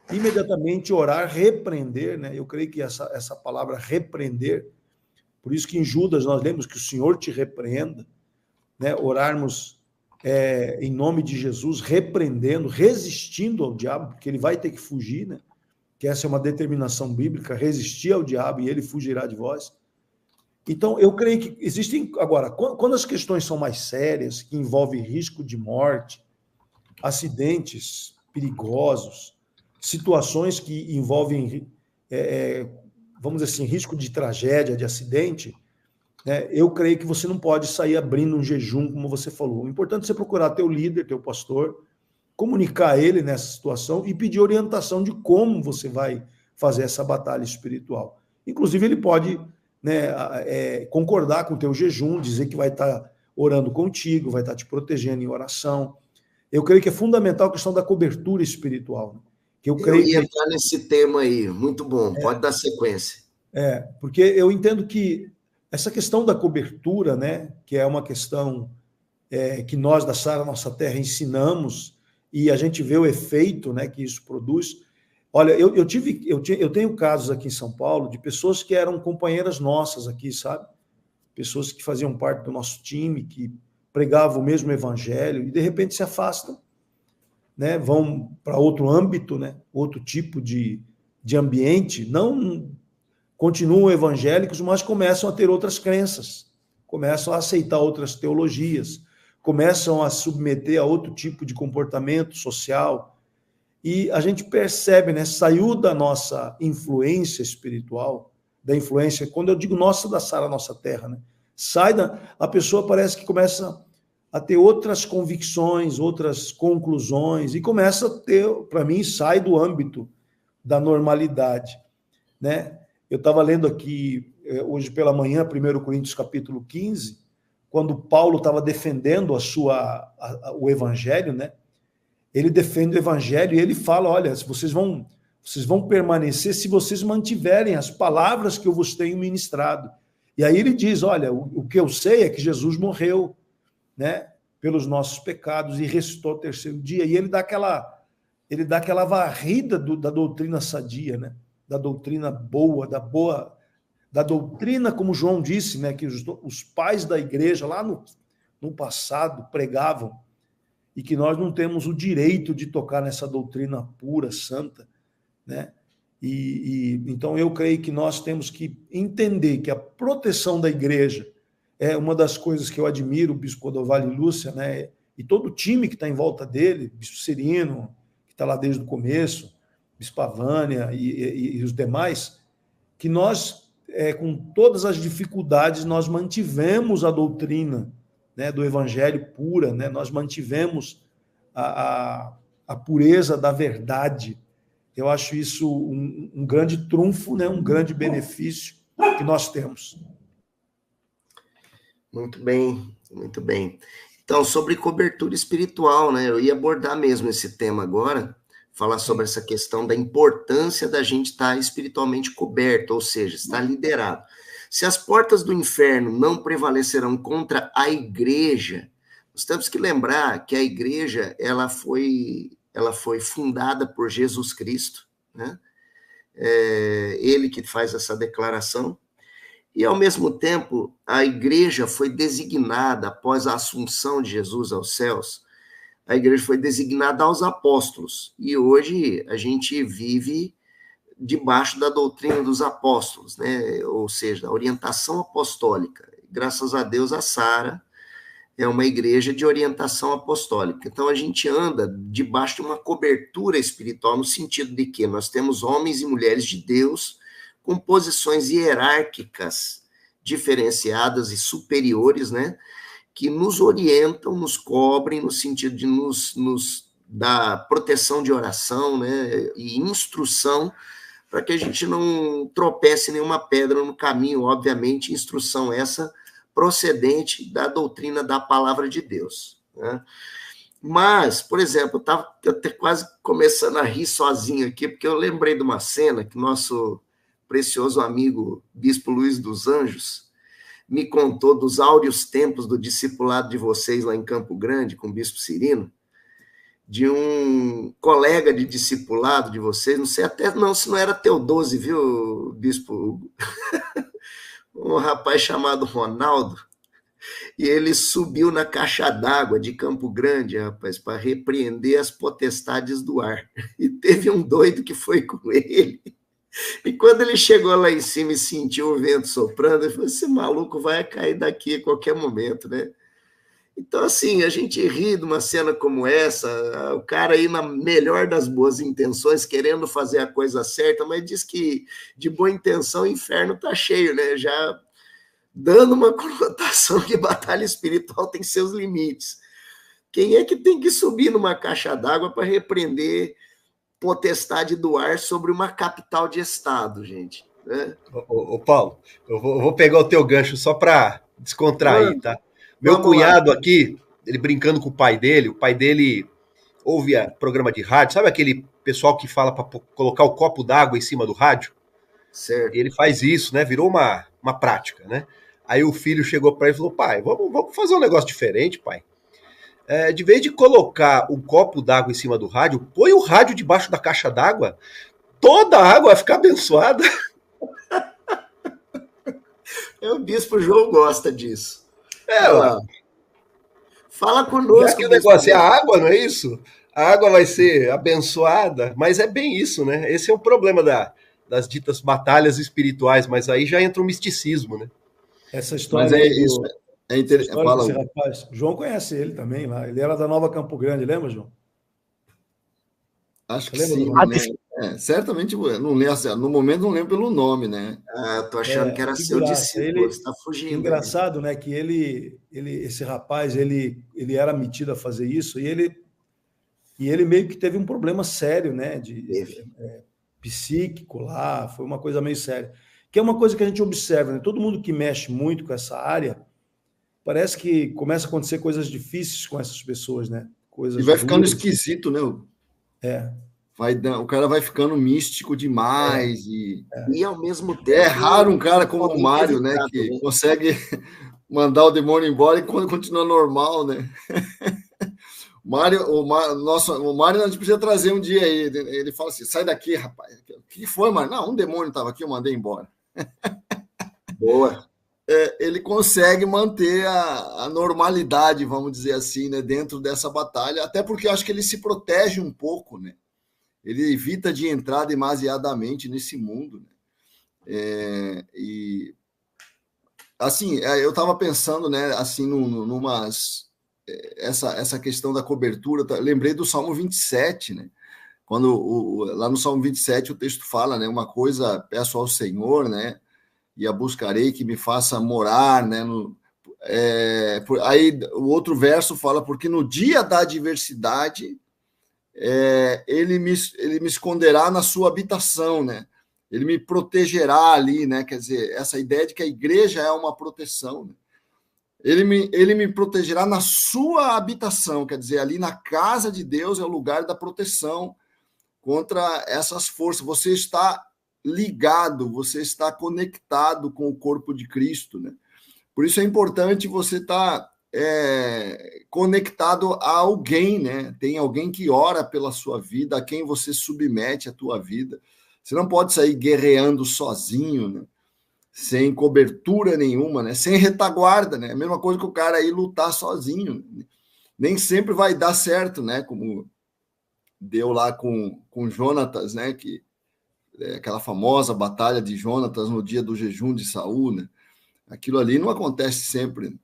imediatamente orar, repreender, né? Eu creio que essa palavra repreender, por isso que em Judas nós lemos que o Senhor te repreenda, né? Orarmos em nome de Jesus, repreendendo, resistindo ao diabo, porque ele vai ter que fugir, né? Que essa é uma determinação bíblica, resistir ao diabo e ele fugirá de vós. Então, eu creio que existem... Agora, quando as questões são mais sérias, que envolvem risco de morte, acidentes perigosos, situações que envolvem vamos dizer assim, risco de tragédia, de acidente, né, eu creio que você não pode sair abrindo um jejum, como você falou. O importante é você procurar teu líder, teu pastor, comunicar a ele nessa situação e pedir orientação de como você vai fazer essa batalha espiritual. Inclusive, ele pode, né, concordar com o teu jejum, dizer que vai estar orando contigo, vai estar te protegendo em oração. Eu creio que é fundamental a questão da cobertura espiritual. Que eu ia entrar nesse tema aí, muito bom, pode dar sequência. Porque eu entendo que essa questão da cobertura, né, que é uma questão que nós da Sara Nossa Terra ensinamos, e a gente vê o efeito, né, que isso produz. Olha, eu tenho casos aqui em São Paulo de pessoas que eram companheiras nossas aqui, sabe? Pessoas que faziam parte do nosso time, que pregavam o mesmo evangelho e de repente se afastam, né? Vão para outro âmbito, né? Outro tipo de ambiente, não continuam evangélicos, mas começam a ter outras crenças, começam a aceitar outras teologias, começam a submeter a outro tipo de comportamento social. E a gente percebe, né? Saiu da nossa influência espiritual, da influência, quando eu digo nossa, da Sara Nossa Terra, né? A pessoa parece que começa a ter outras convicções, outras conclusões, e começa a ter, para mim, sai do âmbito da normalidade, né? Eu estava lendo aqui, hoje pela manhã, 1 Coríntios capítulo 15, quando Paulo estava defendendo o evangelho, né? Ele defende o evangelho e ele fala, olha, vocês vão permanecer se vocês mantiverem as palavras que eu vos tenho ministrado. E aí ele diz, olha, o que eu sei é que Jesus morreu, né, pelos nossos pecados e ressuscitou ao terceiro dia. E ele dá aquela varrida da doutrina sadia, né, da doutrina boa, da doutrina, como João disse, né, que os pais da igreja lá no passado pregavam, e que nós não temos o direito de tocar nessa doutrina pura, santa, né? Então eu creio que nós temos que entender que a proteção da igreja é uma das coisas que eu admiro, o Bispo Odovalho e Lúcia, né? E todo o time que está em volta dele, Bispo Cirino, que está lá desde o começo, Bispo Vânia e os demais, que nós, com todas as dificuldades, nós mantivemos a doutrina, né, do evangelho pura, né? Nós mantivemos a pureza da verdade. Eu acho isso um grande trunfo, né? Um grande benefício que nós temos. Muito bem, muito bem. Então, sobre cobertura espiritual, né? Eu ia abordar mesmo esse tema agora, falar sobre essa questão da importância da gente estar espiritualmente coberto, ou seja, estar liderado. Se as portas do inferno não prevalecerão contra a igreja, nós temos que lembrar que a igreja ela foi fundada por Jesus Cristo, né? Ele que faz essa declaração, e ao mesmo tempo a igreja foi designada, após a assunção de Jesus aos céus, a igreja foi designada aos apóstolos, e hoje a gente vive debaixo da doutrina dos apóstolos, né? Ou seja, da orientação apostólica. Graças a Deus, a Sara é uma igreja de orientação apostólica. Então, a gente anda debaixo de uma cobertura espiritual, no sentido de que nós temos homens e mulheres de Deus com posições hierárquicas diferenciadas e superiores, né? Que nos orientam, nos cobrem, no sentido de nos dar proteção de oração, né? E instrução, para que a gente não tropece nenhuma pedra no caminho, obviamente, instrução essa procedente da doutrina da palavra de Deus, né? Mas, por exemplo, eu estava até quase começando a rir sozinho aqui, porque eu lembrei de uma cena que nosso precioso amigo Bispo Luiz dos Anjos me contou dos áureos tempos do discipulado de vocês lá em Campo Grande, com o Bispo Cirino, de um colega de discipulado de vocês, não sei até não, se não era Teodose, viu, Bispo? Um rapaz chamado Ronaldo, e ele subiu na caixa d'água de Campo Grande, rapaz, para repreender as potestades do ar. E teve um doido que foi com ele, e quando ele chegou lá em cima e sentiu o vento soprando, ele falou, esse maluco vai cair daqui a qualquer momento, né? Então, assim, a gente ri de uma cena como essa, o cara aí na melhor das boas intenções, querendo fazer a coisa certa, mas diz que de boa intenção o inferno tá cheio, né? Já dando uma conotação que batalha espiritual tem seus limites. Quem é que tem que subir numa caixa d'água para repreender potestade do ar sobre uma capital de estado, gente? Né? Ô, Paulo, eu vou pegar o teu gancho só para descontrair, tá? Meu Vamos lá. cunhado aqui, ele brincando com o pai dele ouve programa de rádio, sabe aquele pessoal que fala para colocar o copo d'água em cima do rádio? Certo. Ele faz isso, né? Virou uma prática, né? Aí o filho chegou para ele e falou: pai, vamos fazer um negócio diferente, pai. De vez de colocar o copo d'água em cima do rádio, põe o rádio debaixo da caixa d'água, toda a água vai ficar abençoada. O bispo João gosta disso. Ó, fala já conosco, que o bispo negócio é João. a água, não é isso? A água vai ser abençoada, mas é bem isso, né? Esse é o problema das ditas batalhas espirituais, mas aí já entra o misticismo, né? Essa história Mas é aí isso. É essa história Fala. desse rapaz. O João conhece ele também lá. Ele era da Nova Campo Grande, lembra, João? Acho que Lembra sim, do né? Certamente, eu não lembro, no momento não lembro pelo nome, né? Tô achando que era seu figuraça. discípulo, você está fugindo. Engraçado, né? Que esse rapaz, ele era metido a fazer isso e ele meio que teve um problema sério, né? Psíquico lá, foi uma coisa meio séria. Que é uma coisa que a gente observa, né? Todo mundo que mexe muito com essa área, parece que começa a acontecer coisas difíceis com essas pessoas, né? Coisas E vai ficando duras. esquisito, né? É. O cara vai ficando místico demais. E ao mesmo tempo. É raro um cara como o Mário, né? Que né? consegue mandar o demônio embora e quando continua normal, né? O Mário, a gente precisa trazer um dia aí. Ele fala assim: sai daqui, rapaz. O que foi, Mário? Não, um demônio estava aqui, eu mandei embora. Boa. Ele consegue manter a normalidade, vamos dizer assim, né, dentro dessa batalha, até porque eu acho que ele se protege um pouco, né? Ele evita de entrar demasiadamente nesse mundo, né? E assim, eu estava pensando, né, assim, essa questão da cobertura, lembrei do Salmo 27, né? Quando lá no Salmo 27 o texto fala, né, uma coisa peço ao Senhor, né? E a buscarei que me faça morar, né? Aí o outro verso fala, porque no dia da adversidade ele me esconderá na sua habitação, né? Ele me protegerá ali, né? Quer dizer, essa ideia de que a igreja é uma proteção, né? Ele me protegerá na sua habitação, quer dizer, ali na casa de Deus é o lugar da proteção contra essas forças. Você está ligado, você está conectado com o corpo de Cristo, né? Por isso é importante você estar conectado a alguém, né? Tem alguém que ora pela sua vida, a quem você submete a tua vida. Você não pode sair guerreando sozinho, né? Sem cobertura nenhuma, né? Sem retaguarda, né? A mesma coisa que o cara aí lutar sozinho. Né? Nem sempre vai dar certo, né? Como deu lá com Jonatas, né? Que aquela famosa batalha de Jonatas no dia do jejum de Saul, né? Aquilo ali não acontece sempre.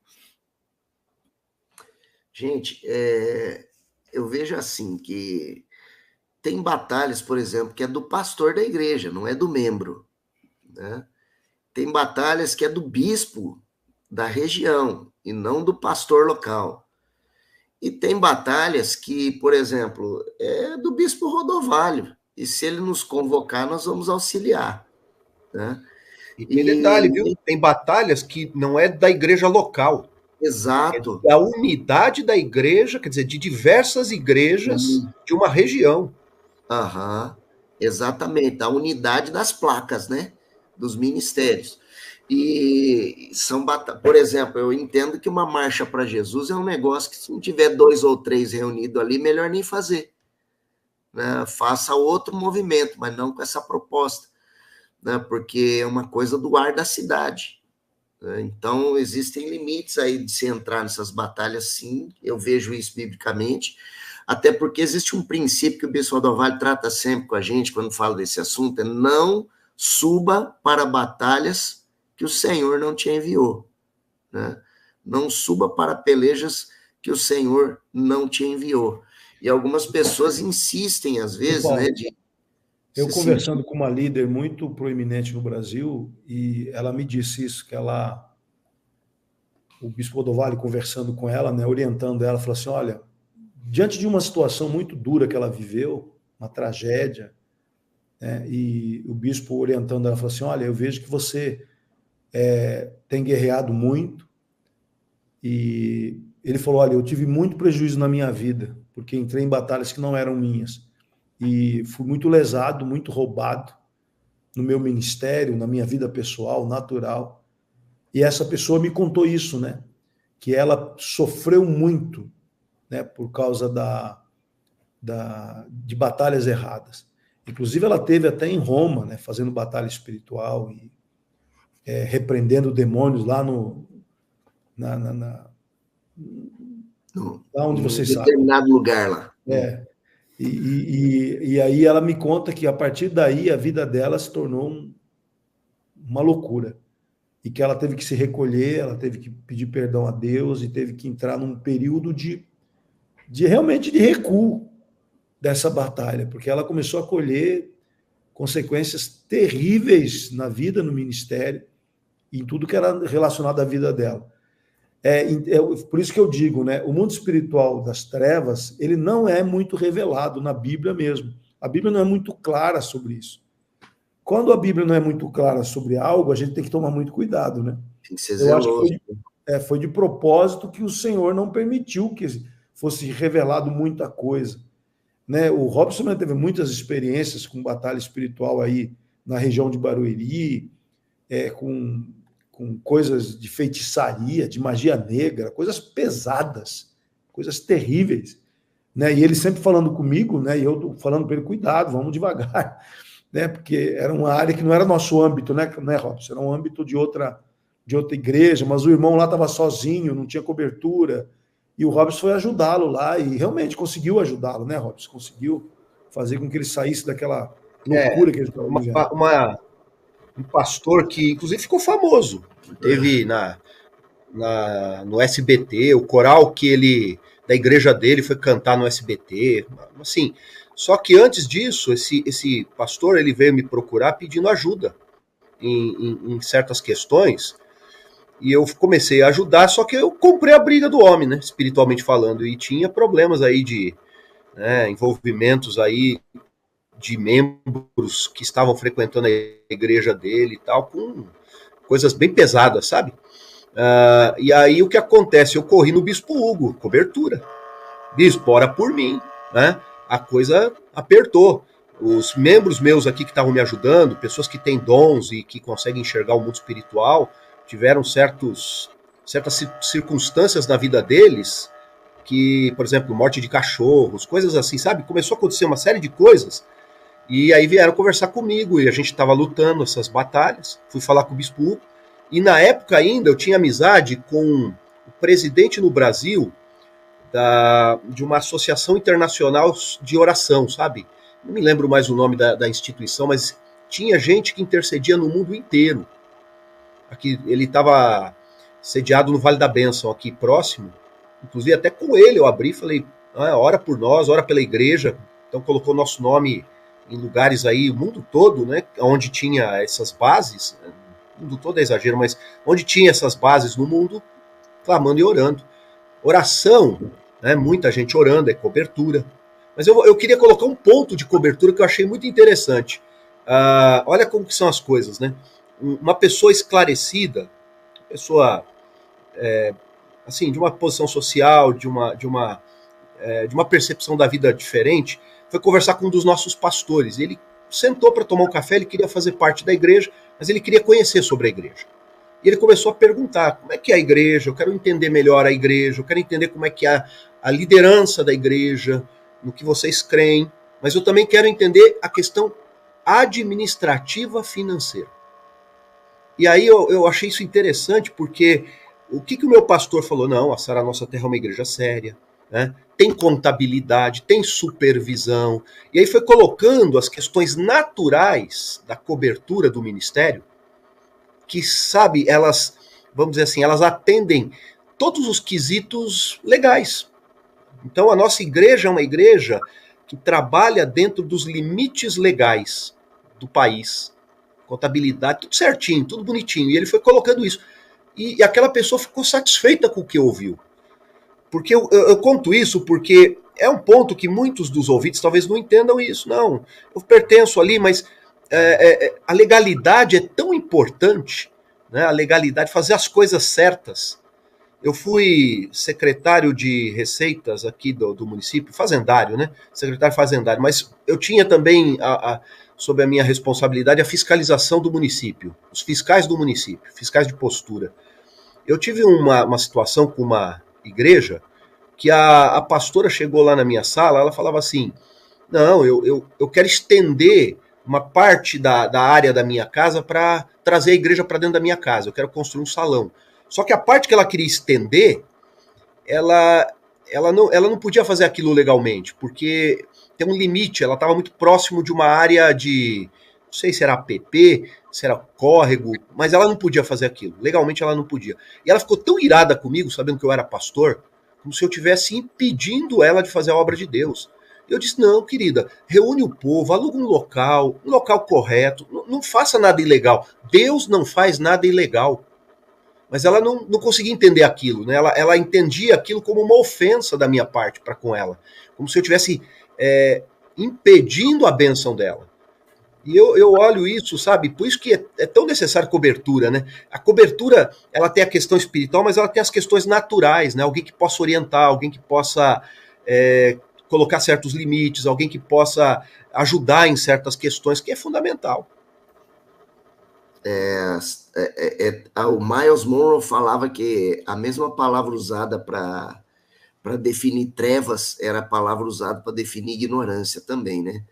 Gente, eu vejo assim que tem batalhas, por exemplo, que é do pastor da igreja, não é do membro, né? Tem batalhas que é do bispo da região e não do pastor local. E tem batalhas que, por exemplo, é do bispo Rodovalho. E se ele nos convocar, nós vamos auxiliar, né? E tem detalhe, viu? Tem batalhas que não é da igreja local. Exato. É da unidade da igreja, quer dizer, de diversas igrejas de uma região. Exatamente. A unidade das placas, né? Dos ministérios. E são batalhas. Por exemplo, eu entendo que uma marcha para Jesus é um negócio que, se não tiver 2 ou 3 reunidos ali, melhor nem fazer. Né? Faça outro movimento, mas não com essa proposta. Né? Porque é uma coisa do ar da cidade. Né? Então, existem limites aí de se entrar nessas batalhas, sim. Eu vejo isso biblicamente. Até porque existe um princípio que o Bispo Rodovalho trata sempre com a gente, quando fala desse assunto, é não suba para batalhas que o Senhor não te enviou. Né? Não suba para pelejas que o Senhor não te enviou. E algumas pessoas insistem, às vezes, Paulo, né, eu conversando com uma líder muito proeminente no Brasil, e ela me disse isso, que o bispo Rodovalho conversando com ela, né, orientando ela, falou assim, olha, diante de uma situação muito dura que ela viveu, uma tragédia, né, e o bispo orientando ela, falou assim, olha, eu vejo que você tem guerreado muito, e ele falou, olha, eu tive muito prejuízo na minha vida, porque entrei em batalhas que não eram minhas, e fui muito lesado, muito roubado no meu ministério, na minha vida pessoal, natural. E essa pessoa me contou isso, né? Que ela sofreu muito, né? Por causa de batalhas erradas. Inclusive, ela teve até em Roma, né? Fazendo batalha espiritual e repreendendo demônios lá lá onde vocês sabem. Determinado lugar lá. E aí ela me conta que a partir daí a vida dela se tornou uma loucura. E que ela teve que se recolher, ela teve que pedir perdão a Deus e teve que entrar num período de realmente de recuo dessa batalha, porque ela começou a colher consequências terríveis na vida, no ministério, e em tudo que era relacionado à vida dela. Por isso que eu digo, né, o mundo espiritual das trevas, ele não é muito revelado na Bíblia mesmo. A Bíblia não é muito clara sobre isso. Quando a Bíblia não é muito clara sobre algo, a gente tem que tomar muito cuidado, né? Tem que ser zeloso. Eu acho que foi de propósito que o Senhor não permitiu que fosse revelado muita coisa, né? O Robson teve muitas experiências com batalha espiritual aí na região de Barueri, com coisas de feitiçaria, de magia negra, coisas pesadas, coisas terríveis, né? E ele sempre falando comigo, né? E eu falando para ele, cuidado, vamos devagar, né? Porque era uma área que não era nosso âmbito, né, Robson? Era um âmbito de outra igreja, mas o irmão lá estava sozinho, não tinha cobertura, e o Robson foi ajudá-lo lá, e realmente conseguiu ajudá-lo, né, Robson? Conseguiu fazer com que ele saísse daquela loucura que ele estava vivendo. Um pastor que, inclusive, ficou famoso. Teve no SBT, o coral da igreja dele foi cantar no SBT, assim. Só que antes disso, esse pastor, ele veio me procurar pedindo ajuda em certas questões, e eu comecei a ajudar, só que eu comprei a briga do homem, né, espiritualmente falando, e tinha problemas aí de envolvimentos aí de membros que estavam frequentando a igreja dele e tal, com coisas bem pesadas, sabe? E aí o que acontece? Eu corri no Bispo Hugo, cobertura. Bispo, ora por mim, né? A coisa apertou. Os membros meus aqui que estavam me ajudando, pessoas que têm dons e que conseguem enxergar o mundo espiritual, tiveram certas circunstâncias na vida deles que, por exemplo, morte de cachorros, coisas assim, sabe? Começou a acontecer uma série de coisas. E aí vieram conversar comigo, e a gente estava lutando essas batalhas. Fui falar com o Bispo Hugo, e na época ainda eu tinha amizade com o presidente no Brasil de uma associação internacional de oração, sabe? Não me lembro mais o nome da instituição, mas tinha gente que intercedia no mundo inteiro. Aqui, ele estava sediado no Vale da Bênção, aqui próximo. Inclusive até com ele eu abri e falei, ora por nós, ora pela igreja. Então colocou nosso nome em lugares aí, o mundo todo, né, onde tinha essas bases, o mundo todo é exagero, mas onde tinha essas bases no mundo, clamando e orando. Oração, né, muita gente orando, é cobertura. Mas eu queria colocar um ponto de cobertura que eu achei muito interessante. Olha como que são as coisas, né? Uma pessoa esclarecida, pessoa assim, de uma posição social, de uma percepção da vida diferente, foi conversar com um dos nossos pastores. Ele sentou para tomar um café, ele queria fazer parte da igreja, mas ele queria conhecer sobre a igreja. E ele começou a perguntar, como é que é a igreja? Eu quero entender melhor a igreja, eu quero entender como é que é a liderança da igreja, no que vocês creem, mas eu também quero entender a questão administrativa financeira. E aí eu achei isso interessante, porque o que o meu pastor falou? Não, a Sara Nossa Terra é uma igreja séria, né? Tem contabilidade, tem supervisão, e aí foi colocando as questões naturais da cobertura do ministério, que, sabe, elas, vamos dizer assim, elas atendem todos os quesitos legais. Então, a nossa igreja é uma igreja que trabalha dentro dos limites legais do país. Contabilidade, tudo certinho, tudo bonitinho. E ele foi colocando isso. E aquela pessoa ficou satisfeita com o que ouviu. Porque eu conto isso porque é um ponto que muitos dos ouvintes talvez não entendam isso. Não, eu pertenço ali, mas a legalidade é tão importante, né? A legalidade, fazer as coisas certas. Eu fui secretário de receitas aqui do município, fazendário, né? Secretário fazendário, mas eu tinha também, sob a minha responsabilidade, a fiscalização do município, os fiscais do município, fiscais de postura. Eu tive uma situação com uma igreja que a pastora chegou lá na minha sala, ela falava assim, não, eu quero estender uma parte da área da minha casa para trazer a igreja para dentro da minha casa, eu quero construir um salão. Só que a parte que ela queria estender, ela não podia fazer aquilo legalmente, porque tem um limite, ela estava muito próximo de uma área de, não sei se era APP, se era córrego, mas ela não podia fazer aquilo, legalmente ela não podia. E ela ficou tão irada comigo, sabendo que eu era pastor, como se eu estivesse impedindo ela de fazer a obra de Deus. Eu disse, não, querida, reúne o povo, aluga um local correto, não faça nada ilegal. Deus não faz nada ilegal. Mas ela não conseguia entender aquilo, né? Ela entendia aquilo como uma ofensa da minha parte para com ela. Como se eu estivesse impedindo a bênção dela. E eu olho isso, sabe? Por isso que é tão necessária cobertura, né? A cobertura, ela tem a questão espiritual, mas ela tem as questões naturais, né? Alguém que possa orientar, alguém que possa colocar certos limites, alguém que possa ajudar em certas questões, que é fundamental. O Miles Monroe falava que a mesma palavra usada para definir trevas era a palavra usada para definir ignorância também, né?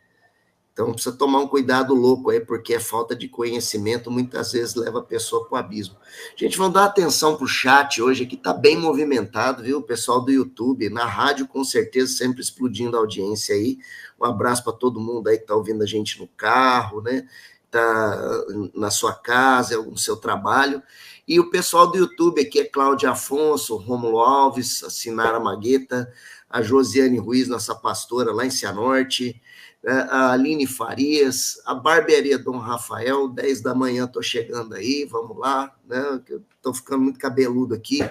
Então precisa tomar um cuidado louco aí, porque a falta de conhecimento muitas vezes leva a pessoa para o abismo. Gente, vamos dar atenção para o chat hoje, que está bem movimentado, viu? O pessoal do YouTube, na rádio com certeza sempre explodindo a audiência aí. Um abraço para todo mundo aí que está ouvindo a gente no carro, né? Está na sua casa, no seu trabalho. E o pessoal do YouTube aqui é Cláudia Afonso, Rômulo Alves, a Sinara Magueta, a Josiane Ruiz, nossa pastora lá em Cianorte, a Aline Farias, a Barbearia Dom Rafael, 10 da manhã estou chegando aí, vamos lá, né? Estou ficando muito cabeludo aqui.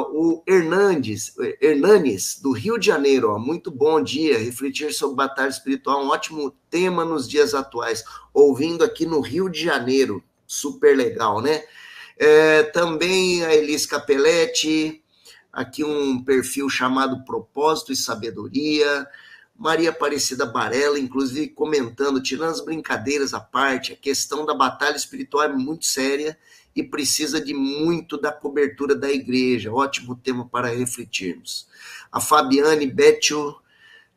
O Hernanes, do Rio de Janeiro, ó, muito bom dia, refletir sobre batalha espiritual, um ótimo tema nos dias atuais, ouvindo aqui no Rio de Janeiro, super legal, né? Também a Elis Capelletti, aqui um perfil chamado Propósito e Sabedoria, Maria Aparecida Barella, inclusive comentando, tirando as brincadeiras à parte, a questão da batalha espiritual é muito séria e precisa de muito da cobertura da igreja. Ótimo tema para refletirmos. A Fabiane Betio,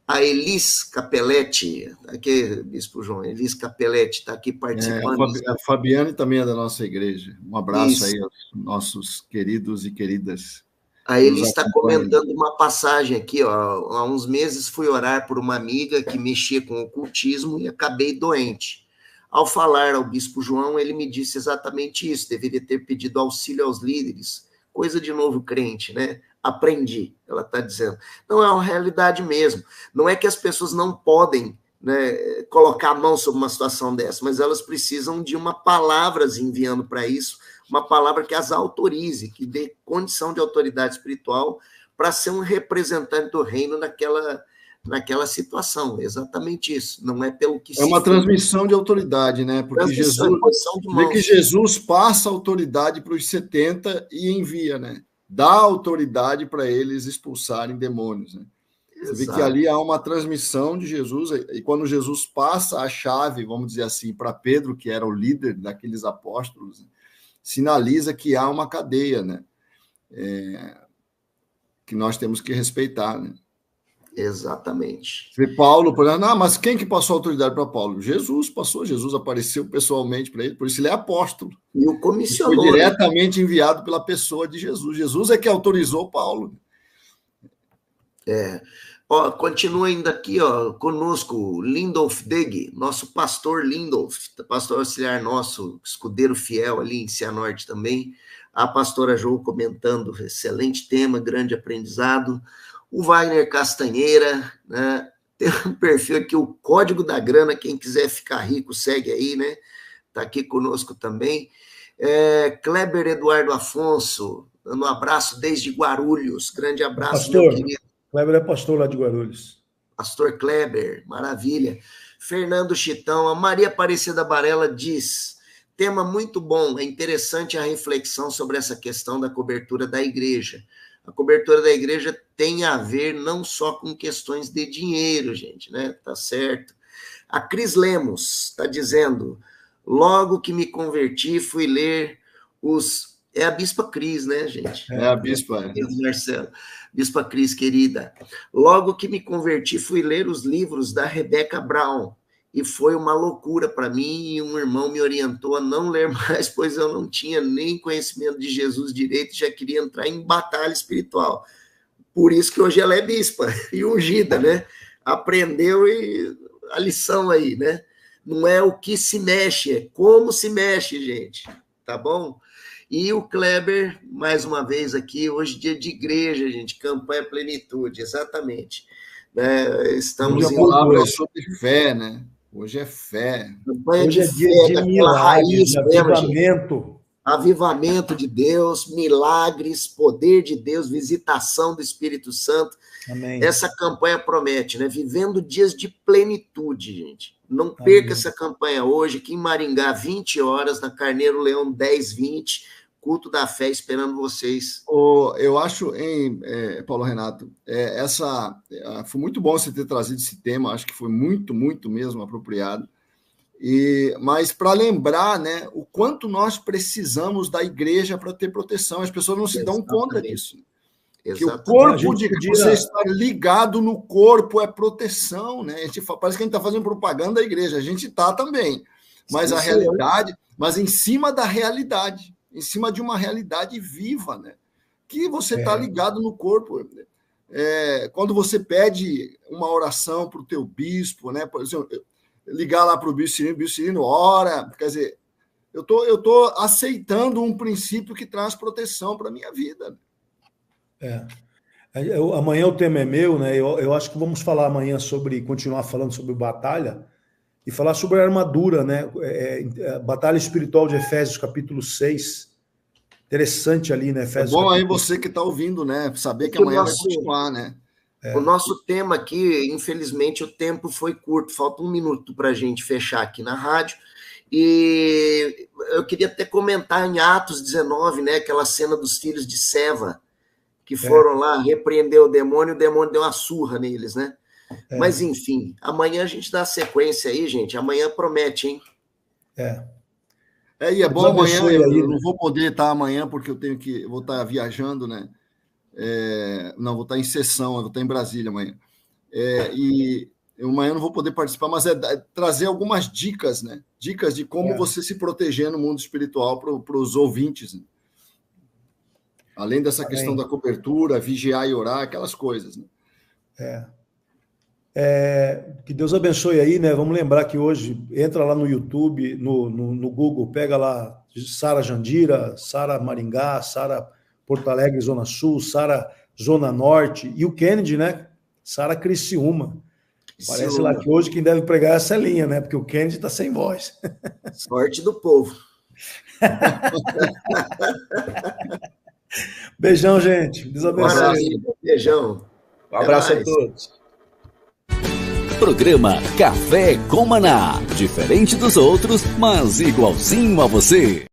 a Elis Capelletti, aqui, Bispo João, Elis Capelletti está aqui participando. A Fabiane também é da nossa igreja. Um abraço aí aos nossos queridos e queridas. Aí ele está comentando uma passagem aqui, ó. Há uns meses fui orar por uma amiga que mexia com ocultismo e acabei doente. Ao falar ao Bispo João, ele me disse exatamente isso, deveria ter pedido auxílio aos líderes, coisa de novo crente, né? Aprendi, ela está dizendo. Não, é uma realidade mesmo. Não é que as pessoas não podem, né, colocar a mão sobre uma situação dessa, mas elas precisam de uma palavra enviando para isso, uma palavra que as autorize, que dê condição de autoridade espiritual para ser um representante do reino naquela situação. Exatamente isso. Não é pelo que é uma transmissão de autoridade, né? Porque Jesus passa a autoridade para os 70 e envia, né? Dá autoridade para eles expulsarem demônios, né? Exato. Você vê que ali há uma transmissão de Jesus, e quando Jesus passa a chave, vamos dizer assim, para Pedro, que era o líder daqueles apóstolos, né? Sinaliza que há uma cadeia, né? Que nós temos que respeitar, né? Exatamente. E Paulo, por exemplo, mas quem que passou a autoridade para Paulo? Jesus passou, Jesus apareceu pessoalmente para ele, por isso ele é apóstolo. E o comissionou. Foi diretamente enviado pela pessoa de Jesus. Jesus é que autorizou Paulo. Ó, continua ainda aqui, ó, conosco, Lindolf Deg, nosso pastor Lindolf, pastor auxiliar nosso, escudeiro fiel ali em Cianorte também. A pastora Jo comentando, excelente tema, grande aprendizado. O Wagner Castanheira, né? Tem um perfil aqui, o Código da Grana, quem quiser ficar rico, segue aí, né? Está aqui conosco também. Kleber Eduardo Afonso, dando um abraço desde Guarulhos. Grande abraço, pastor, meu querido. Kleber é pastor lá de Guarulhos. Pastor Kleber, maravilha. Fernando Chitão, a Maria Aparecida Barella diz, tema muito bom, é interessante a reflexão sobre essa questão da cobertura da igreja. A cobertura da igreja tem a ver não só com questões de dinheiro, gente, né? Tá certo. A Cris Lemos está dizendo, logo que me converti, fui ler os... É a Bispa Cris, né, gente? É a Bispa. Marcelo. Bispa Cris, querida. Logo que me converti, fui ler os livros da Rebecca Brown. E foi uma loucura para mim, e um irmão me orientou a não ler mais, pois eu não tinha nem conhecimento de Jesus direito e já queria entrar em batalha espiritual. Por isso que hoje ela é bispa e ungida, né? Aprendeu a lição aí, né? Não é o que se mexe, é como se mexe, gente. Tá bom? E o Kleber, mais uma vez aqui, hoje dia de igreja, gente, campanha plenitude, exatamente. Estamos hoje a palavra é sobre fé, né? Hoje é fé. Campanha hoje de é dia fé, de daquela raiz de mesmo, avivamento. gente. Avivamento de Deus, milagres, poder de Deus, visitação do Espírito Santo. Amém. Essa campanha promete, né? Vivendo dias de plenitude, gente. Não perca essa campanha hoje, aqui em Maringá, 20 horas, na Carneiro Leão 10h20, culto da fé, esperando vocês. Eu acho, Paulo Renato, foi muito bom você ter trazido esse tema, acho que foi muito, muito mesmo apropriado. Mas para lembrar, né, o quanto nós precisamos da igreja para ter proteção, as pessoas não se dão conta disso. Que o corpo de você estar ligado no corpo é proteção, né? Parece que a gente está fazendo propaganda da igreja, a gente está também, mas a realidade, mas em cima da realidade, em cima de uma realidade viva, né? Que você está ligado no corpo. Quando você pede uma oração para o teu bispo, né? Por exemplo, ligar lá para o bispo Cirino, ora, quer dizer, eu tô aceitando um princípio que traz proteção para a minha vida. Amanhã o tema é meu, né? Eu acho que vamos falar amanhã continuar falando sobre batalha e falar sobre a armadura, né? Batalha espiritual de Efésios, capítulo 6. Interessante ali, né? Efésios, bom aí você que está ouvindo, né? Saber que amanhã vai continuar, né? O nosso tema aqui, infelizmente, o tempo foi curto, falta 1 minuto para a gente fechar aqui na rádio. E eu queria até comentar em Atos 19, né? Aquela cena dos filhos de Seva, que foram lá repreender o demônio deu uma surra neles, né? Mas, enfim, amanhã a gente dá sequência aí, gente. Amanhã promete, hein? E é bom amanhã, eu não vou poder estar amanhã, porque vou estar viajando, né? Não, vou estar em sessão, eu vou estar em Brasília amanhã. E amanhã não vou poder participar, mas trazer algumas dicas, né? Dicas de como você se proteger no mundo espiritual para os ouvintes, né? Além dessa questão da cobertura, vigiar e orar, aquelas coisas, né? Que Deus abençoe aí, né? Vamos lembrar que hoje, entra lá no YouTube, no Google, pega lá Sara Jandira, Sara Maringá, Sara Porto Alegre, Zona Sul, Sara Zona Norte, e o Kennedy, né? Sara Criciúma. Parece lá que hoje quem deve pregar essa linha, né? Porque o Kennedy está sem voz. Sorte do povo. Beijão, gente. Deus abençoe. Beijão. Um abraço a todos. Programa Café com Maná. Diferente dos outros, mas igualzinho a você.